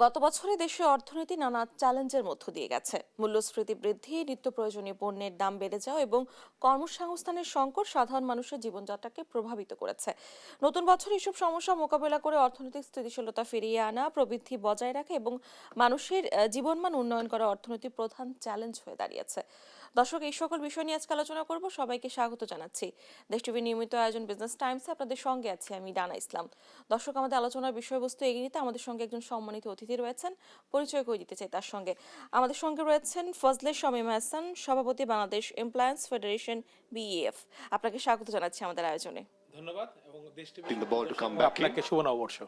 গত বছরে দেশের অর্থনীতি নানা চ্যালেঞ্জের মধ্য দিয়ে গেছে। মূল্যস্ফীতি বৃদ্ধি, নিত্য প্রয়োজনীয় পণ্যের দাম বেড়ে যাওয়া এবং কর্মসংস্থানের সংকট সাধারণ মানুষের জীবনযাত্রাকে প্রভাবিত করেছে। নতুন বছরে এসব সমস্যা মোকাবেলা করে অর্থনৈতিক স্থিতিশীলতা ফিরিয়ে আনা, প্রবৃদ্ধি বজায় রাখা এবং মানুষের জীবনমান উন্নয়ন করা অর্থনীতির প্রধান চ্যালেঞ্জ হয়ে দাঁড়িয়েছে। দর্শক, এই সকল বিষয় নিয়ে আজকে আলোচনা করব। সবাইকে স্বাগত জানাচ্ছি। দেশ টিভির নিয়মিত আয়োজন বিজনেস টাইমসে আপনাদের সঙ্গে আছি আমি ডানা ইসলাম। দর্শক, আমাদের আলোচনার বিষয়বস্তু এগিয়ে নিতে আমাদের সঙ্গে একজন সম্মানিত অতিথি রয়েছেন, পরিচয় করে দিতে চাই তার সঙ্গে। আমাদের সঙ্গে রয়েছেন ফজলে শামীম হাসান, সভাপতি বাংলাদেশ এমপ্লয়ার্স ফেডারেশন বিইএফ। আপনাকে স্বাগত জানাচ্ছি আমাদের আয়োজনে। ধন্যবাদ এবং দেশ টিভি আপনাকে শুভ নববর্ষ।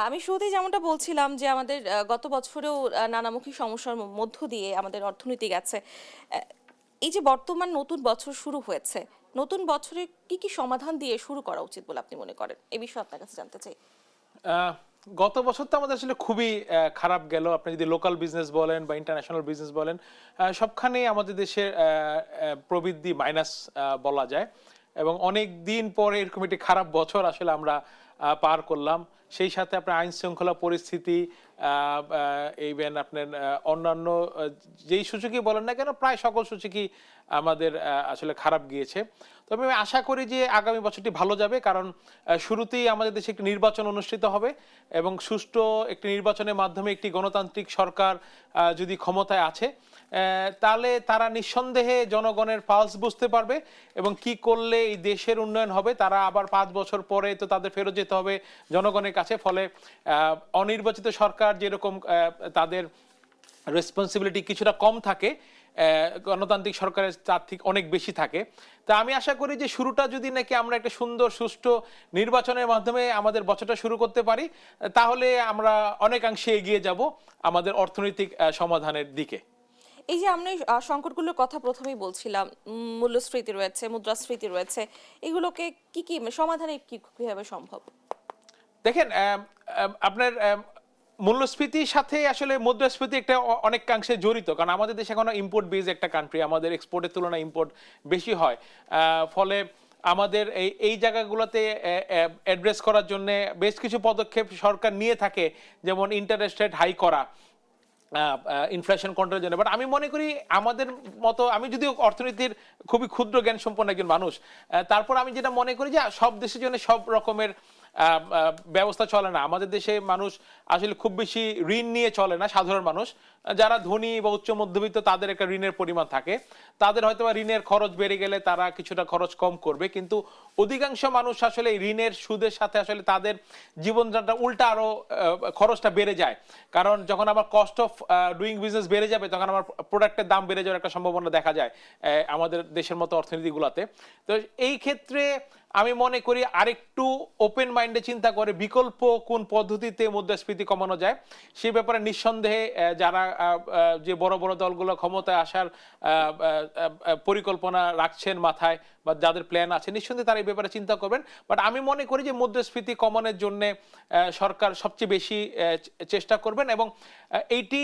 আমি শুরুতেই যেমনটা বলছিলাম যে আমাদের গত বছরেও নানামুখী সমস্যার মধ্য দিয়ে আমাদের অর্থনীতি গেছে। এই যে বর্তমান নতুন বছর শুরু হয়েছে, নতুন বছরে কি কি সমাধান দিয়ে শুরু করা উচিত বলে আপনি মনে করেন? এই বিষয়ে আপনার কাছে জানতে চাই। গত বছর তো আমাদের আসলে খুবই খারাপ গেল। আপনি যদি লোকাল বিজনেস বলেন বা ইন্টারন্যাশনাল বিজনেস বলেন, সবখানেই আমাদের দেশের প্রবৃদ্ধি মাইনাস বলা যায়। এবং অনেক দিন পরে এরকম একটি খারাপ বছর আসলে আমরা পার করলাম। সেই সাথে আপনার আইন শৃঙ্খলা পরিস্থিতি, ইভেন আপনার অন্যান্য যেই সূচকই বলেন না কেন, প্রায় সকল সূচকই আমাদের আসলে খারাপ গিয়েছে। তবে আমি আশা করি যে আগামী বছরটি ভালো যাবে, কারণ শুরুতেই আমাদের দেশে একটি নির্বাচন অনুষ্ঠিত হবে এবং সুষ্ঠু একটি নির্বাচনের মাধ্যমে একটি গণতান্ত্রিক সরকার যদি ক্ষমতায় আছে, তাহলে তারা নিঃসন্দেহে জনগণের পালস বুঝতে পারবে এবং কি করলে এই দেশের উন্নয়ন হবে। তারা আবার 5 বছর পরে তো তাদের ফেরত যেতে হবে জনগণের কাছে। ফলে অনির্বাচিত সরকার যেরকম তাদের রেসপন্সিবিলিটি কিছুটা কম থাকে, গণতান্ত্রিক সরকারের তার থেকে অনেক বেশি থাকে। তা আমি আশা করি যে শুরুটা যদি নাকি আমরা একটা সুন্দর সুষ্ঠু নির্বাচনের মাধ্যমে আমাদের বছরটা শুরু করতে পারি, তাহলে আমরা অনেকাংশে এগিয়ে যাব আমাদের অর্থনৈতিক সমাধানের দিকে। এই যে আমরা সংকটগুলোর কথা প্রথমেই বলছিলাম, মূল্যস্ফীতি রয়েছে, মুদ্রাস্ফীতি রয়েছে, এগুলোকে কি কি সমাধানে কিভাবে সম্ভব? দেখেন, আপনার মূল্যস্ফীতির সাথে আসলে মুদ্রাস্ফীতি একটা অনেকাংশে জড়িত, কারণ আমাদের দেশ এখনো ইম্পোর্ট বেস একটা কান্ট্রি। আমাদের এক্সপোর্টের তুলনায় ইম্পোর্ট বেশি হয়। ফলে আমাদের এই জায়গাগুলোতে অ্যাড্রেস করার জন্য বেশ কিছু পদক্ষেপ সরকার নিয়ে থাকে, যেমন ইন্টারেস্ট রেট হাই করা ইনফ্লেশন কন্ট্রোলের জন্য। বাট আমি মনে করি আমাদের মতো, আমি যদিও অর্থনীতির খুবই ক্ষুদ্র জ্ঞান সম্পন্ন একজন মানুষ, তারপর আমি যেটা মনে করি যে সব দেশের জন্য সব রকমের ব্যবস্থা চলে না। আমাদের দেশে মানুষ আসলে খুব বেশি ঋণ নিয়ে চলে না। সাধারণ মানুষ যারা ধনী বা উচ্চ মধ্যবিত্ত, তাদের একটা ঋণের পরিমাণ থাকে। তাদের হয়তো বা ঋণের খরচ বেড়ে গেলে তারা কিছুটা খরচ কম করবে, কিন্তু অধিকাংশ মানুষ আসলে ঋণের সুদের সাথে আসলে তাদের জীবনযাত্রা উল্টা আরো খরচটা বেড়ে যায়। কারণ যখন আমার কস্ট অফ ডুইং বিজনেস বেড়ে যাবে, তখন আমার প্রোডাক্টের দাম বেড়ে যাওয়ার একটা সম্ভাবনা দেখা যায় আমাদের দেশের মতো অর্থনীতিগুলোতে। তো এই ক্ষেত্রে আমি মনে করি আরেকটু ওপেন মাইন্ডে চিন্তা করে বিকল্প কোন পদ্ধতিতে মুদ্রাস্ফীতি কমানো যায় সেই ব্যাপারে নিঃসন্দেহে যারা যে বড় বড় দলগুলো ক্ষমতায় আসার পরিকল্পনা রাখছেন মাথায় বা যাদের প্ল্যান আছে, নিঃসন্দেহে তারা এই ব্যাপারে চিন্তা করবেন। বাট আমি মনে করি যে মুদ্রাস্ফীতি কমানোর জন্য সরকার সবচেয়ে বেশি চেষ্টা করবেন এবং এইটি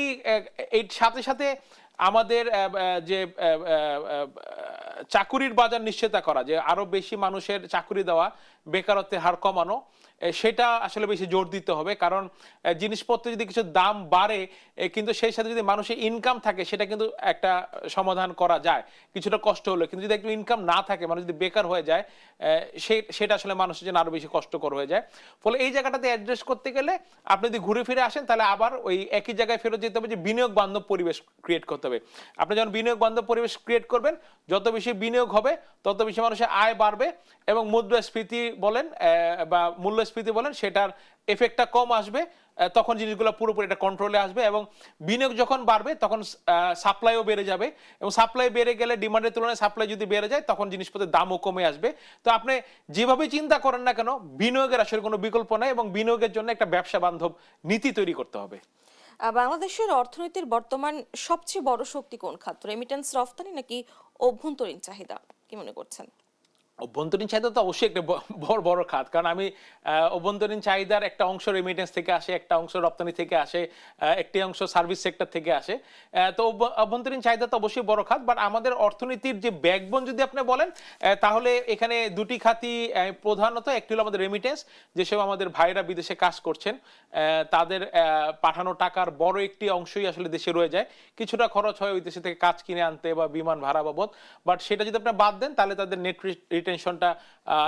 এই সাথে সাথে আমাদের যে চাকুরির বাজার নিশ্চিত করা, যে আরো বেশি মানুষের চাকুরি দেওয়া, বেকারত্বের হার কমানো, সেটা আসলে বেশি জোর দিতে হবে। কারণ জিনিসপত্র যদি কিছু দাম বাড়ে, কিন্তু সেই সাথে যদি মানুষের ইনকাম থাকে, সেটা কিন্তু একটা সমাধান করা যায় কিছুটা কষ্ট হলো। কিন্তু যদি একটু ইনকাম না থাকে, মানুষ যদি বেকার হয়ে যায়, সেটা আসলে মানুষের জন্য আরো বেশি কষ্টকর হয়ে যায়। ফলে এই জায়গাটাতে অ্যাড্রেস করতে গেলে আপনি যদি ঘুরে ফিরে আসেন, তাহলে আবার ওই একই জায়গায় ফেরত যেতে হবে যে বিনিয়োগ বান্ধব পরিবেশ ক্রিয়েট করতে হবে। আপনি যখন বিনিয়োগ বান্ধব পরিবেশ ক্রিয়েট করবেন, যত বেশি বিনিয়োগ হবে তত বেশি মানুষের আয় বাড়বে এবং মুদ্রাস্ফীতি বলেন বা মূল্যস্ফীতি বলেন, সেটার এফেক্টটা কম আসবে। তখন জিনিসগুলো পুরোপুরি একটা কন্ট্রোলে আসবে এবং বিনিয়োগ যখন বাড়বে তখন সাপ্লাইও বেড়ে যাবে এবং সাপ্লাই বেড়ে গেলে ডিমান্ডের তুলনায় সাপ্লাই যদি বেড়ে যায়, তখন জিনিসপত্রের দামও কমে আসবে। তো আপনি যেভাবে চিন্তা করেন না কেন, বিনিয়োগের আসলে কোনো বিকল্প নাই এবং বিনিয়োগের জন্য একটা ব্যবসা বান্ধব নীতি তৈরি করতে হবে। বাংলাদেশের অর্থনীতির বর্তমান সবচেয়ে বড় শক্তি কোন খাত? রেমিটেন্স, রফতানি নাকি অভ্যন্তরীণ চাহিদা? কি মনে করছেন? অভ্যন্তরীণ চাহিদা তো অবশ্যই একটা বড় বড় খাত, কারণ আমি অভ্যন্তরীণ চাহিদার একটা অংশ রেমিটেন্স থেকে আসে, একটা অংশ রপ্তানি থেকে আসে, একটি অংশ সার্ভিস সেক্টর থেকে আসে। তো অভ্যন্তরীণ চাহিদা তো অবশ্যই বড় খাত, বাট আমাদের অর্থনীতির যে ব্যাকবোন যদি আপনি বলেন, তাহলে এখানে দুটি খাতই প্রধানত। একটি হলো আমাদের রেমিটেন্স, যেসব আমাদের ভাইরা বিদেশে কাজ করছেন, তাদের পাঠানো টাকার বড় একটি অংশই আসলে দেশে রয়ে যায়। কিছুটা খরচ হয় ওই দেশে থেকে কাজ কিনে আনতে বা বিমান ভাড়া বাবদ, বাট সেটা যদি আপনি বাদ দেন তাহলে তাদের নেট রিটেনশনটা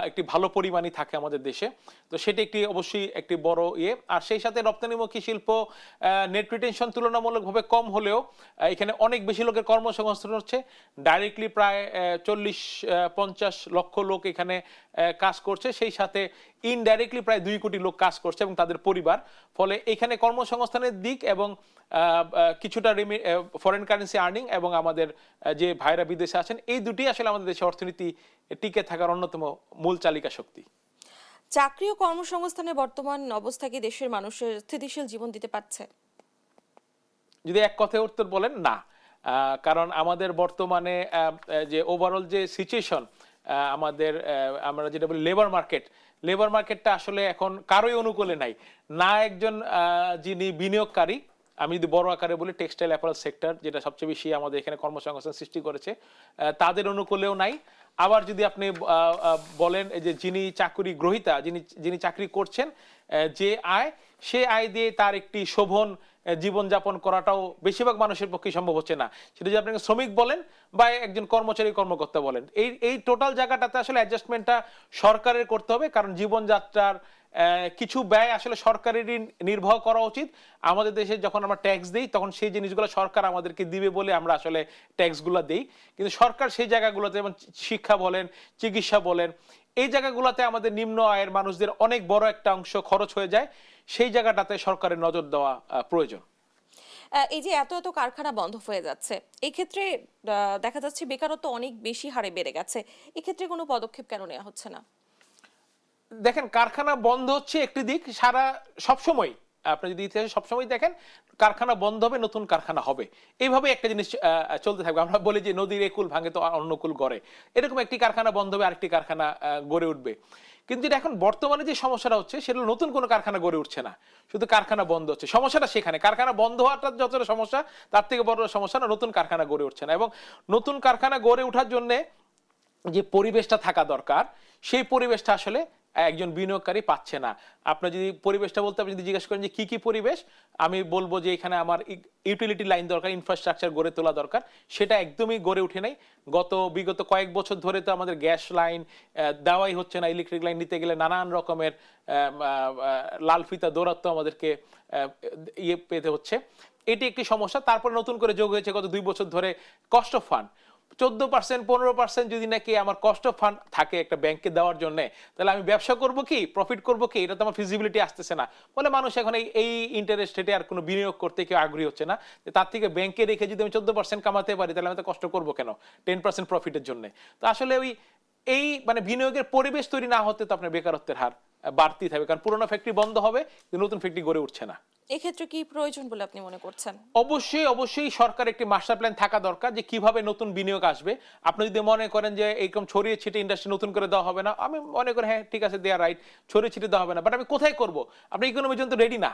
একটি ভালো পরিমাণই থাকে আমাদের দেশে। তো সেটা একটি অবশ্যই একটি বড় ইয়ে। আর সেই সাথে রপ্তানিমুখী শিল্প নেট রিটেনশন তুলনামূলকভাবে কম হলেও এখানে অনেক বেশি লোকের কর্মসংস্থান হচ্ছে। ডাইরেক্টলি প্রায় 40-50 লক্ষ লোক এখানে কাজ করছে, সেই সাথে ইনডাইরেক্টলি প্রায় 2 কোটি লোক কাজ করছে এবং তাদের পরিবার। ফলে এখানে কর্মসংস্থানের দিক এবং কিছুটা ফরেন কারেন্সি আর্নিং এবং আমাদের যে ভাইরা বিদেশে আছেন, এই দুটি আসলে আমাদের দেশের অর্থনীতি টিকে থাকার অন্যতম মূল চালিকা শক্তি। চাকরি ও কর্মসংস্থানের বর্তমান অবস্থা কি দেশের মানুষের স্থিতিশীল জীবন দিতে পারছে? যদি এক কথায় উত্তর বলেন, না। কারণ আমাদের বর্তমানে যে ওভারঅল যে সিচুয়েশন, আমাদের আমরা যেটা বলি লেবার মার্কেটটা আসলে এখন কারোই অনুকূলে নাই। না একজন যিনি বিনিয়োগকারী, আমি যদি বড় আকারে বলি টেক্সটাইল অ্যাপারেল সেক্টর, যেটা সবচেয়ে বেশি আমাদের এখানে কর্মসংস্থান সৃষ্টি করেছে, তাদের অনুকূলেও নাই। আবার যদি আপনি বলেন যে যিনি চাকরি গ্রহীতা, যিনি চাকরি করছেন, যে আয়, সে আয় দিয়ে তার একটি শোভন জীবনযাপন করাটাও বেশিরভাগ মানুষের পক্ষে সম্ভব হচ্ছে না। সেটা যদি আপনাকে শ্রমিক বলেন বা একজন কর্মচারী কর্মকর্তা বলেন, এই টোটাল জায়গাটাতে আসলে অ্যাডজাস্টমেন্টটা সরকারের করতে হবে। কারণ জীবনযাত্রার কিছু ব্যয় আসলে সরকারেরই নির্বাহ করা উচিত। আমাদের দেশে যখন আমরা ট্যাক্স দিই, তখন সেই জিনিসগুলো সরকার আমাদেরকে দিবে বলে আমরা আসলে ট্যাক্সগুলো দিই। কিন্তু সরকার সেই জায়গাগুলোতে, যেমন শিক্ষা বলেন, চিকিৎসা বলেন, এই জায়গাগুলোতে আমাদের নিম্ন আয়ের মানুষদের অনেক বড় একটা অংশ খরচ হয়ে যায়। সেই জায়গাটাতে সরকারের নজর দেওয়া প্রয়োজন। এই যে এত এত কারখানা বন্ধ হয়ে যাচ্ছে, এই ক্ষেত্রে দেখা যাচ্ছে বেকারত্ব অনেক বেশি হারে বেড়ে গেছে। এক্ষেত্রে কোনো পদক্ষেপ কেন নেওয়া হচ্ছে না? দেখেন, কারখানা বন্ধ হচ্ছে একটি দিক, সবসময় আপনি যদি ইতিহাসে সবসময় দেখেন, কারখানা বন্ধ হবে, নতুন কারখানা হবে, এইভাবে একটা জিনিস চলতে থাকবে। আমরা বলি যে নদীর একুল ভাঙে তো অন্য কুল গড়ে, এরকম একটি কারখানা বন্ধ হবে, আরেকটি কারখানা গড়ে উঠবে। কিন্তু এটা এখন বর্তমানে যে সমস্যাটা হচ্ছে, সেটা নতুন কোনো কারখানা গড়ে উঠছে না, শুধু কারখানা বন্ধ হচ্ছে। সমস্যাটা সেখানে, কারখানা বন্ধ হওয়াটা যতটা সমস্যা, তার থেকে বড় সমস্যা না নতুন কারখানা গড়ে উঠছে না। এবং নতুন কারখানা গড়ে ওঠার জন্য যে পরিবেশটা থাকা দরকার, সেই পরিবেশটা আসলে একজন বিনিয়োগকারী পাচ্ছে না। আপনি যদি পরিবেশটা বলতে, আপনি যদি জিজ্ঞেস করেন যে কি পরিবেশ, আমি বলবো যে এখানে আমার ইউটিলিটি লাইন দরকার, ইনফ্রাস্ট্রাকচার গড়ে তোলা দরকার। সেটা একদমই গড়ে ওঠে নাই। বিগত কয়েক বছর ধরে তো আমাদের গ্যাস লাইন দেওয়াই হচ্ছে না। ইলেকট্রিক লাইন নিতে গেলে নানান রকমের লাল ফিতা দৌরাত্ম আমাদেরকে পেতে হচ্ছে। এটি একটি সমস্যা। তারপর নতুন করে যোগ হয়েছে গত 2 বছর ধরে কস্ট অফ ফান্ড। 14% 15% যদি নাকি আমার কস্ট অফ ফান্ড থাকে একটা ব্যাংকে দেওয়ার জন্য, তাহলে আমি ব্যবসা করব কি, প্রফিট করব কি, এটা তো আমার ফিজিবিলিটি আসতেছে না। বলে মানুষ এখন এই ইন্টারেস্ট রেটে আর কোনো বিনিয়োগ করতে কেউ আগ্রহী হচ্ছে না। তার থেকে ব্যাংকে রেখে যদি আমি 14% কামাতে পারি, তাহলে আমি তো কষ্ট করবো কেন 10% প্রফিটের জন্য? তো আসলে এই মানে বিনিয়োগের পরিবেশ তৈরি না হতে তো আপনার বেকারত্বের হার বাড়তি থাকবে, কারণ পুরোনো ফ্যাক্টরি বন্ধ হবে, কিন্তু নতুন ফ্যাক্টরি গড়ে উঠছে না। এক্ষেত্রে কি প্রয়োজন বলে আপনি মনে করছেন? অবশ্যই সরকার একটি মাস্টার প্ল্যান থাকা দরকার, যে কিভাবে নতুন বিনিয়োগ আসবে। আপনি যদি মনে করেন যে এইরকম ছড়িয়ে ছিটিয়ে ইন্ডাস্ট্রি নতুন করে দেওয়া হবে না, আমি মনে করি হ্যাঁ ঠিক আছে, দেয়া রাইট, ছড়িয়ে ছিটিয়ে দেওয়া হবে না, বাট আমি কোথায় করব? আপনি ইকোনমি জোন তো রেডি না।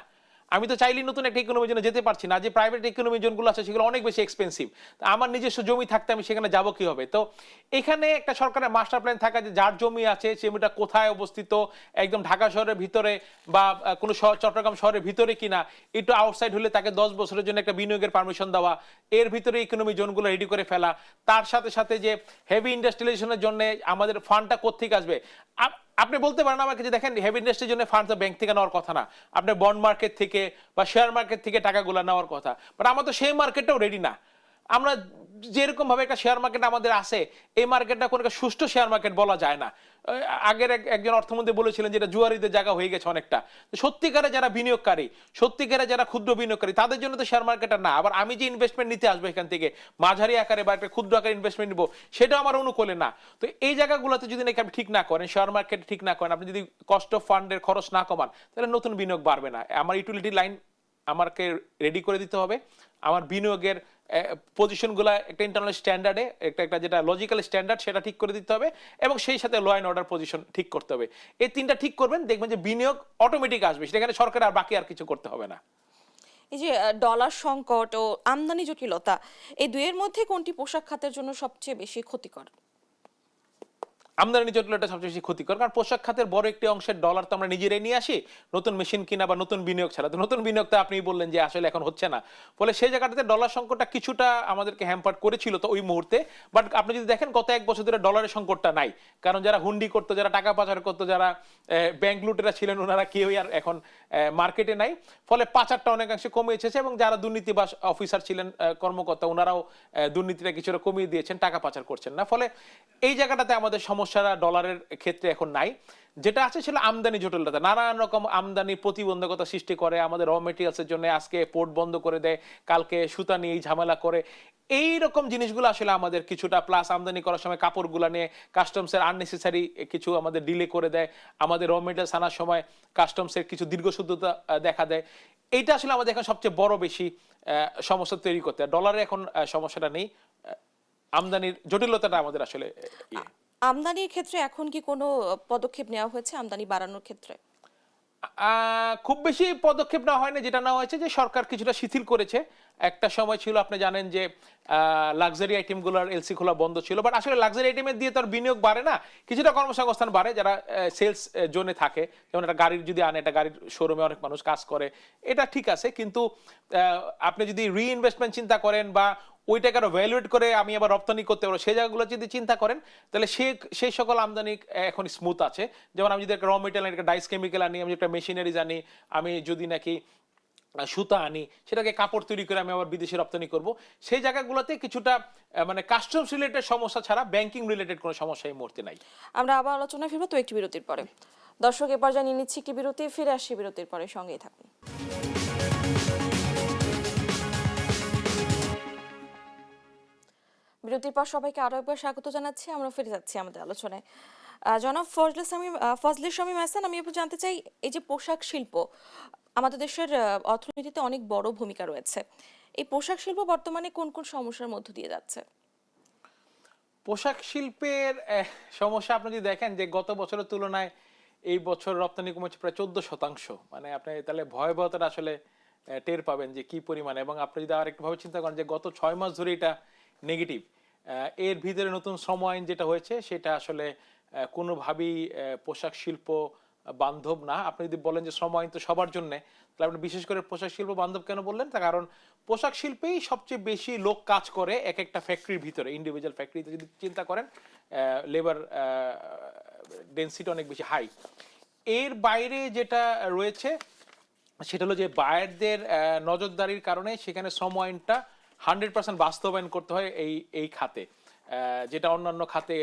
আমি তো চাইলেই নতুন একটা ইকোনমি জোনে যেতে পারছি না। যে প্রাইভেট ইকোনমি জোনগুলো আছে সেগুলো অনেক বেশি এক্সপেন্সিভ। আমার নিজস্ব জমি থাকতে আমি সেখানে যাব কি হবে? তো এখানে একটা সরকারের মাস্টার প্ল্যান থাকা, যে যার জমি আছে জমিটা কোথায় অবস্থিত, একদম ঢাকা শহরের ভিতরে বা কোনো চট্টগ্রাম শহরের ভিতরে কিনা, একটু আউটসাইড হলে তাকে 10 বছরের জন্য একটা বিনিয়োগের পারমিশন দেওয়া, এর ভিতরে ইকোনমি জোনগুলো রেডি করে ফেলা। তার সাথে সাথে যে হেভি ইন্ডাস্ট্রিয়ালাইজেশনের জন্য আমাদের ফান্ডটা কোত্থেকে আসবে? আপনি বলতে পারেন আমাকে যে দেখেন, হেভি ইন্ডাস্ট্রির জন্য ফান্ড তো ব্যাংক থেকে নেওয়ার কথা না, আপনার বন্ড মার্কেট থেকে বা শেয়ার মার্কেট থেকে টাকাগুলো নেওয়ার কথা। বাট আমরা তো সেই মার্কেটটাও রেডি না। আমরা যেরকম ভাবে একটা শেয়ার মার্কেট আমাদের আছে, এই মার্কেটটা কোনো একটা সুষ্ঠু শেয়ার মার্কেট বলা যায় না। আগের একজন অর্থমন্ত্রী বলেছিলেন যেটা জুয়ারিদের জায়গা হয়ে গেছে অনেকটা। সত্যিকারে যারা বিনিয়োগকারী, সত্যিকারে যারা ক্ষুদ্র বিনিয়োগকারী, তাদের জন্য তো শেয়ার মার্কেটটা না। আবার আমি যে ইনভেস্টমেন্ট নিতে আসবো এখান থেকে, মাঝারি আকারে বা একটা ক্ষুদ্র আকারে ইনভেস্টমেন্ট নিবো, সেটাও আমার অনুকূলে না। তো এই জায়গাগুলোতে যদি নাকি আপনি ঠিক না করেন, শেয়ার মার্কেট ঠিক না করেন, আপনি যদি কস্ট অফ ফান্ডের খরচ না কমান, তাহলে নতুন বিনিয়োগ বাড়বে না। আমার ইউটিলিটি লাইন আমাকে রেডি করে দিতে হবে, আমার বিনিয়োগের পজিশনগুলো একটা ইন্টারনাল স্ট্যান্ডার্ডে একটা যেটা লজিক্যাল স্ট্যান্ডার্ড সেটা ঠিক করে দিতে হবে, এবং সেই সাথে ল অ্যান্ড অর্ডার পজিশন ঠিক করতে হবে। এই তিনটা ঠিক করবেন, দেখবেন যে বিনিয়োগ অটোমেটিক আসবে, সেখানে সরকার আর বাকি আর কিছু করতে হবে না। এই যে ডলার সংকট ও আমদানি জটিলতা, এই দুইয়ের মধ্যে কোনটি পোশাক খাতের জন্য সবচেয়ে বেশি ক্ষতিকর? আমদানি জটিলতা সবচেয়ে বেশি ক্ষতিকর, কারণ পোশাক খাতের বড় একটি অংশের ডলার তো আমরা নিজেরাই নিয়ে আসি নতুন মেশিন কিনা বা নতুন বিনিয়োগ ছাড়া। তো নতুন বিনিয়োগ তো আপনি বললেন যে আসলে এখন হচ্ছে না, ফলে সেই জায়গাটাতে ডলার সংকটটা কিছুটা আমাদেরকে হ্যাম্পার করেছিল তো ওই মুহূর্তে। বাট আপনি যদি দেখেন গত এক বছর ধরে ডলারের সংকটটা নাই, কারণ যারা হুন্ডি করতো, যারা টাকা পাচার করতো, যারা ব্যাংক লুটেরা ছিলেন, ওনারা কেউই আর এখন মার্কেটে নাই, ফলে পাচারটা অনেকাংশে কমে এসেছে, এবং যারা দুর্নীতিবাজ অফিসার ছিলেন, কর্মকর্তা, ওনারাও দুর্নীতিটা কিছুটা কমিয়ে দিয়েছেন, টাকা পাচার করছেন না। ফলে এই জায়গাটাতে আমাদের সমস্যাটা ডলারের ক্ষেত্রে এখন নাই। যেটা আছে সেটা আমদানি জটিলতা, নানান রকম আমদানি প্রতিবন্ধকতা সৃষ্টি করে, আমাদের র মেটেরিয়ালসের জন্য আজকে পোর্ট বন্ধ করে দেয়, কালকে সুতা নিয়ে ঝামেলা করে, এই রকম জিনিসগুলো আসলে আমাদের কিছুটা, প্লাস আমদানি করার সময় কাপড়গুলো নিয়ে কাস্টমসের আননেসেসারি কিছু আমাদের ডিলে করে দেয়, আমাদের র মেটেরিয়ালস আনার সময় কাস্টমসের কিছু দীর্ঘসূত্রতা দেখা দেয়। এইটা আসলে আমাদের এখন সবচেয়ে বড় বেশি সমস্যা তৈরি করতে। ডলারে এখন সমস্যাটা নেই, আমদানির জটিলতাটা আমাদের আসলে ইয়ে। আমদানির ক্ষেত্রে এখন কি কোনো পদক্ষেপ নেওয়া হয়েছে আমদানি বাড়ানোর ক্ষেত্রে? খুব বেশি পদক্ষেপ নেওয়া হয়নি। যেটা নেওয়া হয়েছে যে সরকার কিছুটা শিথিল করেছে। একটা সময় ছিল, আপনি জানেন যে লাক্সারি আইটেমগুলোর এলসি খোলা বন্ধ ছিল, বাট আসলে লাক্সারি আইটেমের দিয়ে তো আর বিনিয়োগ বাড়ে না, কিছুটা কর্মসংস্থান বাড়ে যারা সেলস জোনে থাকে। যেমন একটা গাড়ির যদি আনে, একটা গাড়ির শোরুমে অনেক মানুষ কাজ করে, এটা ঠিক আছে, কিন্তু আপনি যদি রিইনভেস্টমেন্ট চিন্তা করেন বা ওই টাকাটা ভ্যালুয়েট করে আমি আবার রপ্তানি করতে পারবো, সেই জায়গাগুলো যদি চিন্তা করেন, তাহলে সেই সকল আমদানি এখন স্মুথ আছে। যেমন আমি যদি একটা র মেটেরিয়াল, একটা ডাইস কেমিক্যাল আনি, আমি একটা মেশিনারি জানি, আমি যদি নাকি সুতা আনি, সেটাকে কাপড় তৈরি করে আমি আবার বিদেশে রপ্তানি করব, সেই জায়গাগুলোতে কিছুটা মানে কাস্টমস রিলেটেড সমস্যা ছাড়া ব্যাংকিং রিলেটেড কোনো সমস্যা এই মুহূর্তে নাই। আমরা আবার আলোচনায় ফিরবো তো একটি বিরতির পরে। দর্শক, এ পর্যায়ে নিয়ে নিচ্ছি একটি বিরতি, ফিরে আসছি বিরতির পরে, সঙ্গেই থাকুন। বিরতির পর সবাইকে আরো একবার স্বাগত জানাচ্ছি। আমরা ফিরে যাচ্ছি আমাদের আলোচনায়। জনাব ফজলে শামীম হাসান, আমি একটু জানতে চাই, এই যে পোশাক শিল্প আমাদের দেশের অর্থনীতিতে অনেক বড় ভূমিকা রয়েছে, এই পোশাক শিল্প বর্তমানে কোন কোন সমস্যার মধ্য দিয়ে যাচ্ছে? পোশাক শিল্পের সমস্যা আপনি যদি দেখেন যে গত বছরের তুলনায় এই বছর রপ্তানি কমেছে প্রায় 14%। মানে আপনি তাহলে ভয়াবহতাটা আসলে টের পাবেন যে কি পরিমাণ। এবং আপনি যদি আর একটু ভাবে চিন্তা করেন যে গত 6 মাস ধরে এটা নেগেটিভ, এর ভিতরে নতুন শ্রম আইন যেটা হয়েছে সেটা আসলে কোনোভাবেই পোশাক শিল্প বান্ধব না। আপনি যদি বলেন যে শ্রম আইন তো সবার জন্য, তাহলে আপনি বিশেষ করে পোশাক শিল্প বান্ধব কেন বললেন? তার কারণ পোশাক শিল্পেই সবচেয়ে বেশি লোক কাজ করে এক একটা ফ্যাক্টরির ভিতরে। ইন্ডিভিজুয়াল ফ্যাক্টরিতে যদি চিন্তা করেন, লেবার ডেন্সিটি অনেক বেশি হাই। এর বাইরে যেটা রয়েছে সেটা হলো যে বায়ারদের নজরদারির কারণে সেখানে শ্রম আইনটা 100% বাস্তবায়ন করতে হয় এই খাতে, যেটা অন্যান্য খাতে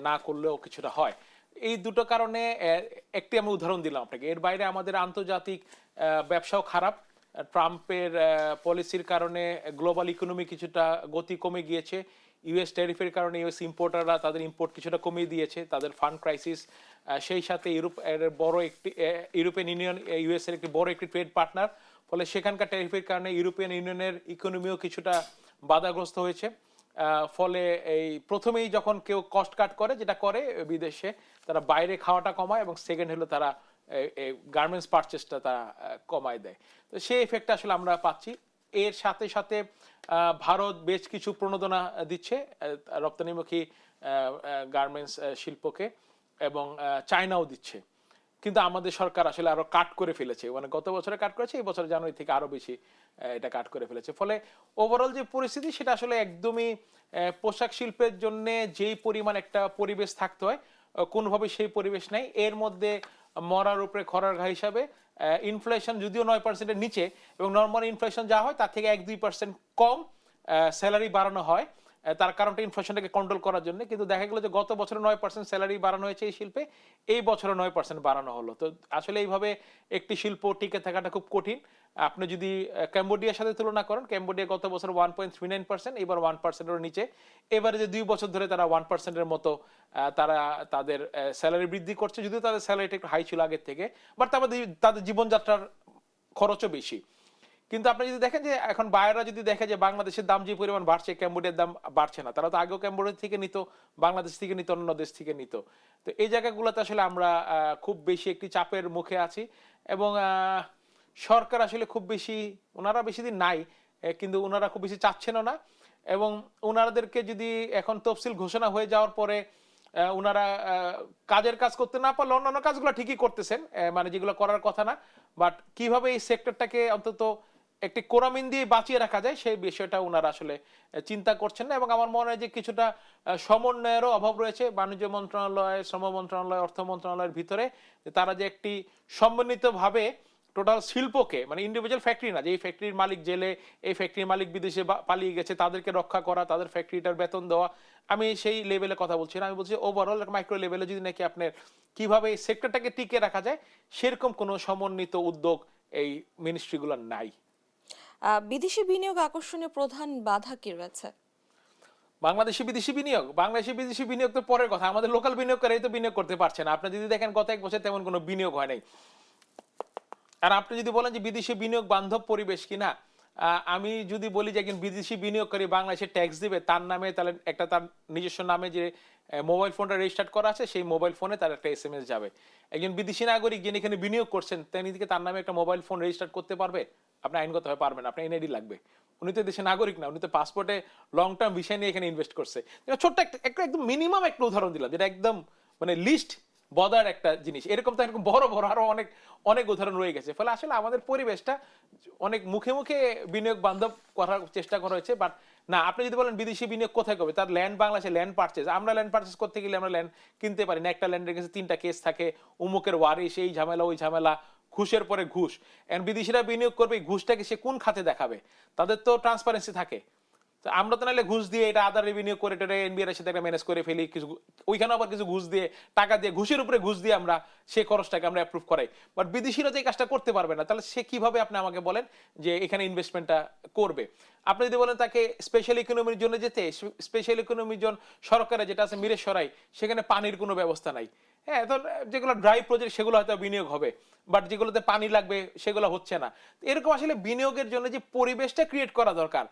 না করলেও কিছুটা হয়। এই দুটো কারণে একটি আমি উদাহরণ দিলাম আপনাকে। এর বাইরে আমাদের আন্তর্জাতিক ব্যবসাও খারাপ। ট্রাম্পের পলিসির কারণে গ্লোবাল ইকোনমি কিছুটা গতি কমে গিয়েছে। ইউএস ট্যারিফের কারণে ইউএস ইম্পোর্টাররা তাদের ইম্পোর্ট কিছুটা কমিয়ে দিয়েছে, তাদের ফান্ড ক্রাইসিস। সেই সাথে ইউরোপিয়ান ইউনিয়ন ইউএস এর একটি বড় একটি ট্রেড পার্টনার, ফলে সেখানকার ট্যারিফের কারণে ইউরোপিয়ান ইউনিয়নের ইকোনমিও কিছুটা বাধাগ্রস্ত হয়েছে। ফলে এই প্রথমেই যখন কেউ কস্ট কাট করে, যেটা করে বিদেশে, তারা বাইরে খাওয়াটা কমায়, এবং সেকেন্ড হলো তারা গার্মেন্টস পারচেসটা তারা কমায় দেয়। তো সেই এফেক্টটা আসলে আমরা পাচ্ছি। এর সাথে সাথে ভারত বেশ কিছু প্রণোদনা দিচ্ছে রপ্তানিমুখী গার্মেন্টস শিল্পকে, এবং চায়নাও দিচ্ছে। কিন্তু আমাদের সরকার আসলে আরো কাট করে ফেলেছে, মানে গত বছরে কাট করেছে, এই বছর জানুয়ারি থেকে আরো বেশি এটা কাট করে ফেলেছে। ফলে ওভারঅল যে পরিস্থিতি সেটা আসলে একদমই পোশাক শিল্পের জন্য যেই পরিমাণ একটা পরিবেশ থাকতে হয়, কোনোভাবে সেই পরিবেশ নাই। এর মধ্যে মরার উপরে খরার ঘা হিসাবে ইনফ্লেশন যদিও 9%-এর নিচে, এবং নর্মাল ইনফ্লেশন যা হয় তার থেকে 1-2% কম স্যালারি বাড়ানো হয়, তার কারণটা ইনফ্লেশনটাকে কন্ট্রোল করার জন্য। কিন্তু দেখা গেল যে গত বছরে 9% স্যালারি বাড়ানো হয়েছে এই শিল্পে, এই বছরে 9% বাড়ানো হলো। তো আসলে এইভাবে একটি শিল্প টিকে থাকাটা খুব কঠিন। আপনি যদি ক্যাম্বোডিয়ার সাথে তুলনা করেন, ক্যাম্বোডিয়া গত বছর 1.39%, এবার 1%-এর নিচে। এবারে যে 2 বছর ধরে তারা 1%-এর মতো তারা তাদের স্যালারি বৃদ্ধি করছে, যদিও তাদের স্যালারিটা একটু হাই ছিল আগের থেকে, বাট তাদের জীবনযাত্রার খরচও বেশি। কিন্তু আপনি যদি দেখেন যে এখন বায়াররা যদি দেখে যে বাংলাদেশের দাম যে পরিমাণ বাড়ছে, ক্যাম্বোডিয়ার দাম বাড়ছে না, তারা তো আগেও ক্যাম্বোডিয়া থেকে নিত, বাংলাদেশ থেকে নিত, অন্য দেশ থেকে নিত। তো এই জায়গাগুলোতে আসলে আমরা খুব বেশি একটি চাপের মুখে আছি এবং সরকার আসলে খুব বেশি, ওনারা বেশি দিন নাই, কিন্তু ওনারা খুব বেশি চাচ্ছেনও না। এবং ওনাদেরকে যদি এখন তফসিল ঘোষণা হয়ে যাওয়ার পরে ওনারা কাজের কাজ করতে না পারলে অন্যান্য কাজগুলো ঠিকই করতেছেন, মানে যেগুলো করার কথা না, বাট কিভাবে এই সেক্টরটাকে অন্তত একটি কোরামিন দিয়ে বাঁচিয়ে রাখা যায় সেই বিষয়টা ওনারা আসলে চিন্তা করছেন না। এবং আমার মনে হয় যে কিছুটা সমন্বয়েরও অভাব রয়েছে বাণিজ্য মন্ত্রণালয়, শ্রম মন্ত্রণালয়, অর্থ মন্ত্রণালয়ের ভিতরে, তারা যে একটি সমন্বিতভাবে টোটাল শিল্পকে, মানে ইন্ডিভিজুয়াল ফ্যাক্টরি না, যে এই ফ্যাক্টরির মালিক জেলে, এই ফ্যাক্টরির মালিক বিদেশে পালিয়ে গেছে, তাদেরকে রক্ষা করা, তাদের ফ্যাক্টরিটার বেতন দেওয়া, আমি সেই লেভেলে কথা বলছি না। আমি বলছি ওভারঅল মাইক্রো লেভেলে যদি নাকি আপনার কিভাবে এই সেক্টরটাকে টিকে রাখা যায় সেরকম কোনো সমন্বিত উদ্যোগ এই মিনিস্ট্রিগুলো নাই। বিদেশি বিনিয়োগ আকর্ষণীয় প্রধান বাধা কি রয়েছে? বাংলাদেশি বিদেশি বিনিয়োগ তো পরের কথা, আমাদের লোকাল বিনিয়োগকারী তো বিনিয়োগ করতে পারছে না। আপনি যদি দেখেন গত এক বছর তেমন কোনো বিনিয়োগ হয় নাই। আর আপনি যদি বলেন যে বিদেশি বিনিয়োগ বান্ধব পরিবেশ কিনা, আমি যদি বলি যে একজন বিদেশি বিনিয়োগকারী বাংলাদেশে ট্যাক্স দিবে, তার নামে তাহলে একটা তার নিজস্ব নামে যে মোবাইল ফোনটা রেজিস্টার্ড করা আছে সেই মোবাইল ফোনে তার একটা SMS যাবে। একজন বিদেশি নাগরিক যিনি এখানে বিনিয়োগ করছেন তিনি কি তার নামে একটা মোবাইল ফোন রেজিস্টার করতে পারবে? আপনি আইনগতভাবে পারবেন, আপনার NID লাগবে। উনি তো দেশের নাগরিক না, উনি তো পাসপোর্টে লং টার্ম ভিসা নিয়ে এখানে ইনভেস্ট করছে। ছোট্ট একটা একদম মিনিমাম একটা উদাহরণ দিলাম, যেটা একদম মানে লিস্ট বদার একটা জিনিস। এরকম তো এরকম বড় বড় আরো অনেক অনেক উদাহরণ রয়ে গেছে। ফলে আসলে আমাদের পরিবেশটা অনেক মুখে মুখে বিনিয়োগ বান্ধব করার চেষ্টা করা হয়েছে, বাট না। আপনি যদি বলেন বিদেশি বিনিয়োগ কোথায় করবে, তার ল্যান্ড, বাংলাদেশে ল্যান্ড পারচেজ, আমরা ল্যান্ড পারচেজ করতে গেলে আমরা ল্যান্ড কিনতে পারি না। একটা ল্যান্ডের কাছে 3টা কেস থাকে, উমুকের ওয়ারিশ, এই ঝামেলা ওই ঝামেলা, ঘুষের পরে ঘুষ। এন্ড বিদেশিরা বিনিয়োগ করবে, ঘুষটাকে সে কোন খাতে দেখাবে? তাদের তো ট্রান্সপারেন্সি থাকে। তো আমরা তো নাহলে ঘুষ দিয়ে এটা আদার রেভিনিউ করে এটা NBR এর সাথে একটা ম্যানেজ করে ফেলি, কিছু ওইখানে আবার কিছু ঘুষ দিয়ে, টাকা দিয়ে, ঘুষের উপরে ঘুষ দিয়ে আমরা সেই খরচটাকে আমরা অ্যাপ্রুভ করাই। বাট বিদেশিরা যে এই কাজটা করতে পারবে না, তাহলে সে কিভাবে আপনি আমাকে বলেন যে এখানে ইনভেস্টমেন্টটা করবে? আপনি যদি বলেন তাকে স্পেশাল ইকোনমির জন্য যেতে, স্পেশাল ইকোনমির জন্য সরকারের যেটা আছে মিরেশরাই, সেখানে পানির কোনো ব্যবস্থা নাই। হ্যাঁ, তো যেগুলো ড্রাই প্রজেক্ট সেগুলো হয়তো বিনিয়োগ হবে, বাট যেগুলোতে পানি লাগবে সেগুলো হচ্ছে না। এরকম আসলে বিনিয়োগের জন্য যে পরিবেশটা ক্রিয়েট করা দরকার,